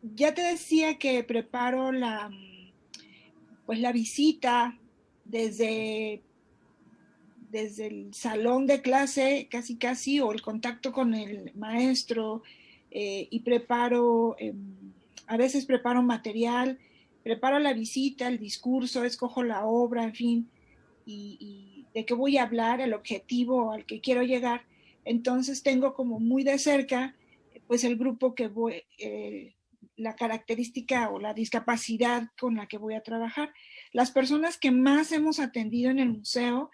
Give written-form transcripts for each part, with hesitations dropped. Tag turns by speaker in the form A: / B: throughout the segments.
A: ya te decía que preparo pues la visita desde, desde el salón de clase, casi casi, o el contacto con el maestro, y preparo, a veces preparo material, preparo la visita, el discurso, escojo la obra, en fin, y de qué voy a hablar, el objetivo al que quiero llegar. Entonces tengo como muy de cerca, pues el grupo que voy, la característica o la discapacidad con la que voy a trabajar. Las personas que más hemos atendido en el museo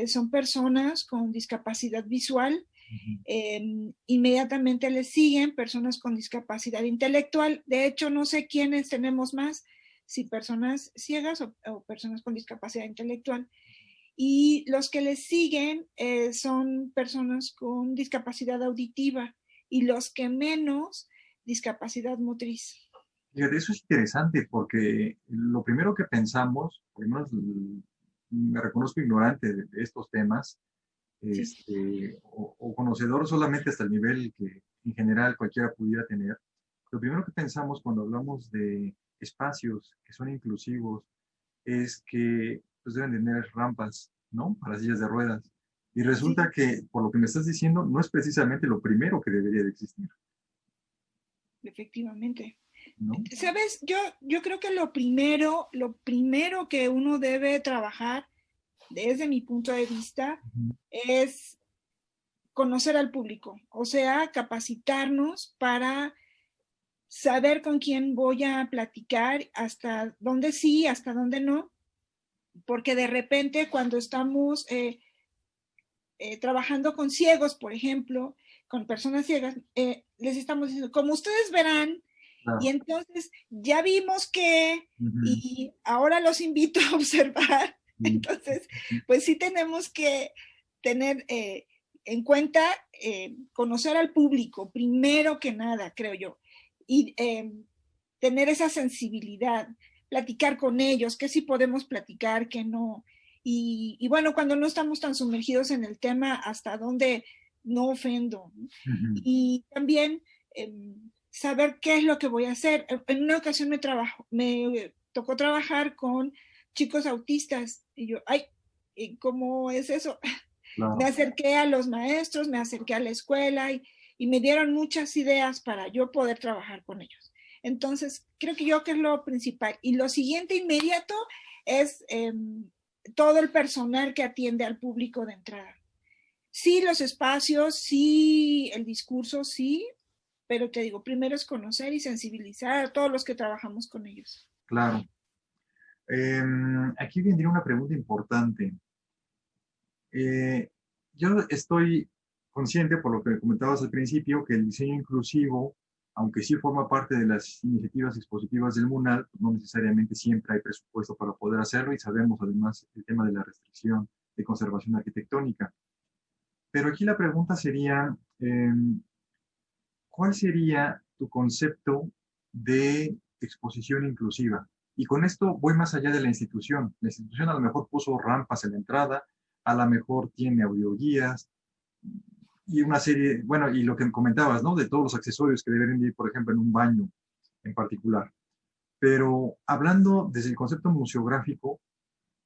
A: son personas con discapacidad visual.
B: Ujú.
A: Inmediatamente le siguen personas con discapacidad intelectual. De hecho, no sé quiénes tenemos más, si personas ciegas o personas con discapacidad intelectual. Y los que le siguen son personas con discapacidad auditiva y los que menos discapacidad motriz.
B: Fíjate, eso es interesante porque lo primero que pensamos, por lo menos me reconozco ignorante de estos temas,
A: Sí,
B: o conocedor solamente hasta el nivel que en general cualquiera pudiera tener. Lo primero que pensamos cuando hablamos de espacios que son inclusivos es que pues, deben tener rampas, ¿no? Para sillas de ruedas. Y
A: sí,
B: resulta que, por lo que me estás diciendo, no es precisamente lo primero que debería de existir,
A: efectivamente.
B: ¿no?
A: Sabes, yo creo que lo primero que uno debe trabajar, desde mi punto de vista,
B: Ujú.
A: es conocer al público, o sea, capacitarnos para saber con quién voy a platicar, hasta dónde sí, hasta dónde no, porque de repente cuando estamos trabajando con ciegos, por ejemplo, con personas ciegas, les estamos diciendo, como ustedes verán, y
B: Claro.
A: entonces ya vimos que,
B: Ujú.
A: y ahora los invito a observar.
B: Sí.
A: Entonces, pues sí tenemos que tener en cuenta conocer al público, primero que nada, creo yo, y tener esa sensibilidad, platicar con ellos, que sí podemos platicar, que no. Y bueno, cuando no estamos tan sumergidos en el tema, hasta dónde no ofendo.
B: Ujú.
A: Y también saber qué es lo que voy a hacer. En una ocasión me tocó trabajar con chicos autistas y yo, ay, ¿cómo es eso? Me
B: Claro.
A: acerqué a los maestros, me acerqué a la escuela y me dieron muchas ideas para yo poder trabajar con ellos. Entonces, creo que yo que es lo principal. Y lo siguiente inmediato es todo el personal que atiende al público de entrada. Sí, los espacios, sí, el discurso, sí, pero te digo, primero es conocer y sensibilizar a todos los que trabajamos con ellos.
B: Claro. Aquí vendría una pregunta importante. Eh, yo estoy consciente, por lo que comentabas al principio, que el diseño inclusivo, aunque sí forma parte de las iniciativas expositivas del MUNAL, pues no necesariamente siempre hay presupuesto para poder hacerlo y sabemos además el tema de la restricción de conservación arquitectónica. Pero aquí la pregunta sería, ¿cuál sería tu concepto de exposición inclusiva? Y con esto voy más allá de la institución. La institución a lo mejor puso rampas en la entrada, a lo mejor tiene audioguías y una serie, bueno, y lo que comentabas, ¿no? De todos los accesorios que deberían ir, por ejemplo, en un baño en particular. Pero hablando desde el concepto museográfico,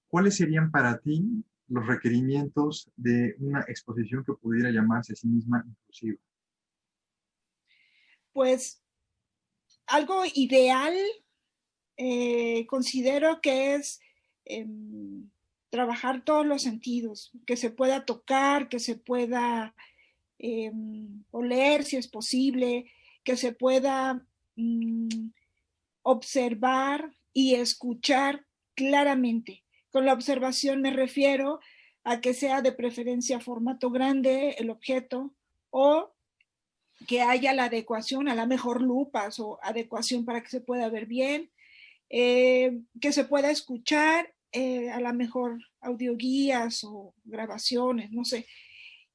B: ¿cuáles serían para ti los requerimientos de una exposición que pudiera llamarse a sí misma inclusiva?
A: Pues algo ideal considero que es eh, trabajar todos los sentidos, que se pueda tocar, que se pueda eh, oler si es posible, que se pueda observar y escuchar claramente. Con la observación me refiero a que sea de preferencia formato grande el objeto o que haya la adecuación, a la mejor lupas o adecuación para que se pueda ver bien, que se pueda escuchar, a la mejor audioguías o grabaciones, no sé.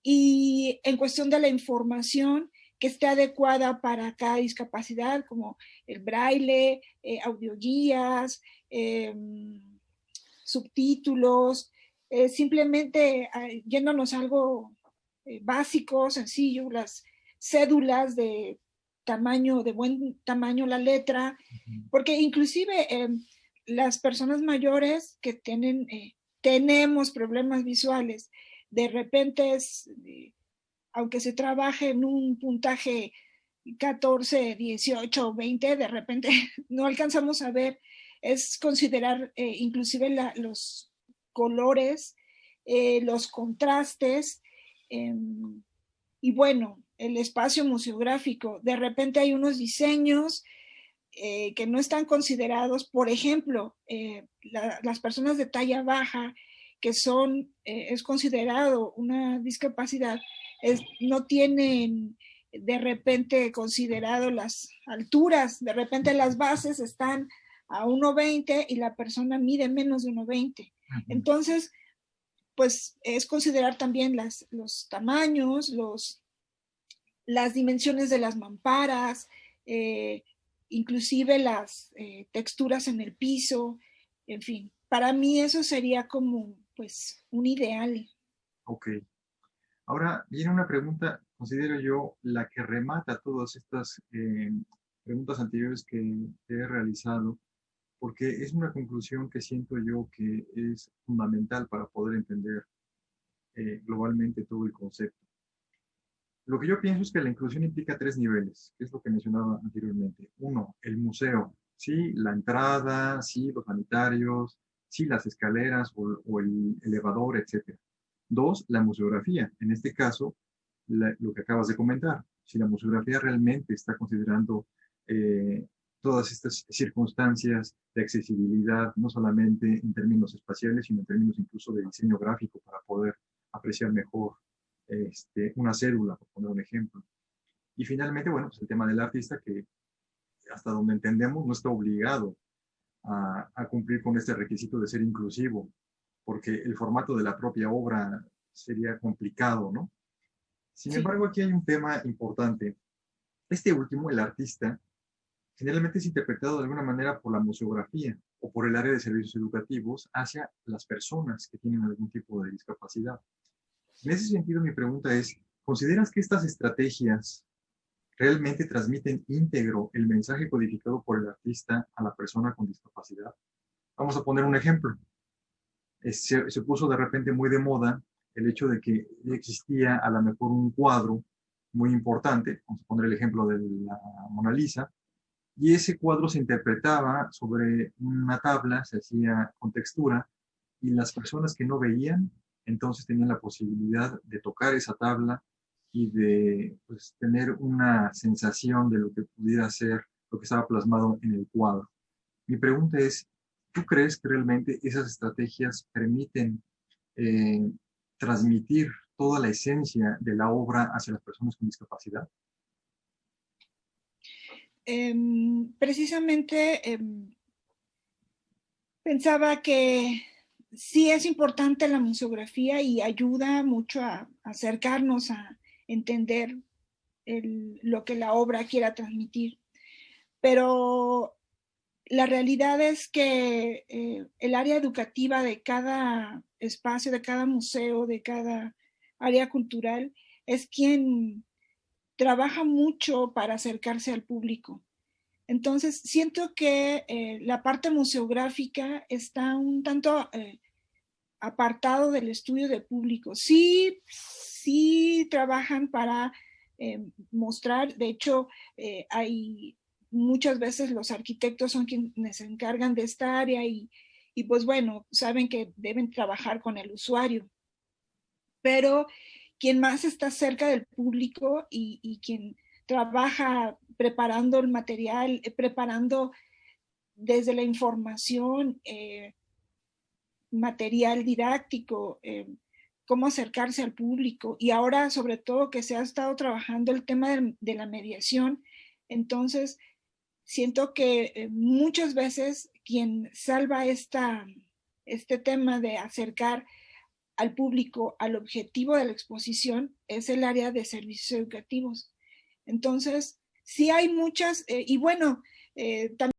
A: Y en cuestión de la información, que esté adecuada para cada discapacidad, como el braille, audioguías, subtítulos, simplemente yéndonos a algo básico, sencillo, las cédulas de tamaño, de buen tamaño la letra, porque inclusive las personas mayores que tenemos problemas visuales, de repente aunque se trabaje en un puntaje 14, 18, 20, de repente no alcanzamos a ver, es considerar inclusive los colores, los contrastes, y bueno, el espacio museográfico. De repente hay unos diseños que no están considerados, por ejemplo, las personas de talla baja, que es considerado una discapacidad, no tienen de repente considerado las alturas, de repente las bases están a 1,20 y la persona mide menos de 1,20. Entonces, pues es considerar también los tamaños, las dimensiones de las mamparas, inclusive las texturas en el piso, en fin. Para mí eso sería como pues un ideal.
B: Ok. Ahora viene una pregunta, considero yo, la que remata todas estas preguntas anteriores que he realizado, porque es una conclusión que siento yo que es fundamental para poder entender globalmente todo el concepto. Lo que yo pienso es que la inclusión implica tres niveles, que es lo que mencionaba anteriormente. Uno, el museo, sí, la entrada, sí, los sanitarios, sí, las escaleras o el elevador, etc. Dos, la museografía. En este caso, lo que acabas de comentar. Si la museografía realmente está considerando todas estas circunstancias de accesibilidad, no solamente en términos espaciales, sino en términos incluso de diseño gráfico para poder apreciar mejor una cédula, por poner un ejemplo. Y finalmente, bueno, pues el tema del artista que hasta donde entendemos no está obligado a cumplir con este requisito de ser inclusivo, porque el formato de la propia obra sería complicado, ¿no? Sin
A: Sí.
B: embargo, aquí hay un tema importante. Este último, el artista, generalmente es interpretado de alguna manera por la museografía o por el área de servicios educativos hacia las personas que tienen algún tipo de discapacidad. En ese sentido, mi pregunta es, ¿consideras que estas estrategias realmente transmiten íntegro el mensaje codificado por el artista a la persona con discapacidad? Vamos a poner un ejemplo. Se puso de repente muy de moda el hecho de que existía a lo mejor un cuadro muy importante, vamos a poner el ejemplo de la Mona Lisa, y ese cuadro se interpretaba sobre una tabla, se hacía con textura, y las personas que no veían, entonces tenían la posibilidad de tocar esa tabla y de pues, tener una sensación de lo que pudiera ser lo que estaba plasmado en el cuadro. Mi pregunta es, ¿tú crees que realmente esas estrategias permiten eh, transmitir toda la esencia de la obra hacia las personas con discapacidad?
A: Precisamente pensaba que sí es importante la museografía y ayuda mucho a acercarnos a entender lo que la obra quiera transmitir. Pero la realidad es que el área educativa de cada espacio, de cada museo, de cada área cultural, es quien trabaja mucho para acercarse al público. Entonces, siento que la parte museográfica está un tanto apartado del estudio de público. Sí, sí trabajan para mostrar, de hecho, hay muchas veces los arquitectos son quienes se encargan de esta área y pues bueno, saben que deben trabajar con el usuario, pero quien más está cerca del público y quien trabaja preparando el material, preparando desde la información, material didáctico, cómo acercarse al público y ahora sobre todo que se ha estado trabajando el tema de la mediación, entonces siento que muchas veces quien salva este tema de acercar al público al objetivo de la exposición es el área de servicios educativos. Entonces, sí hay muchas, y bueno, también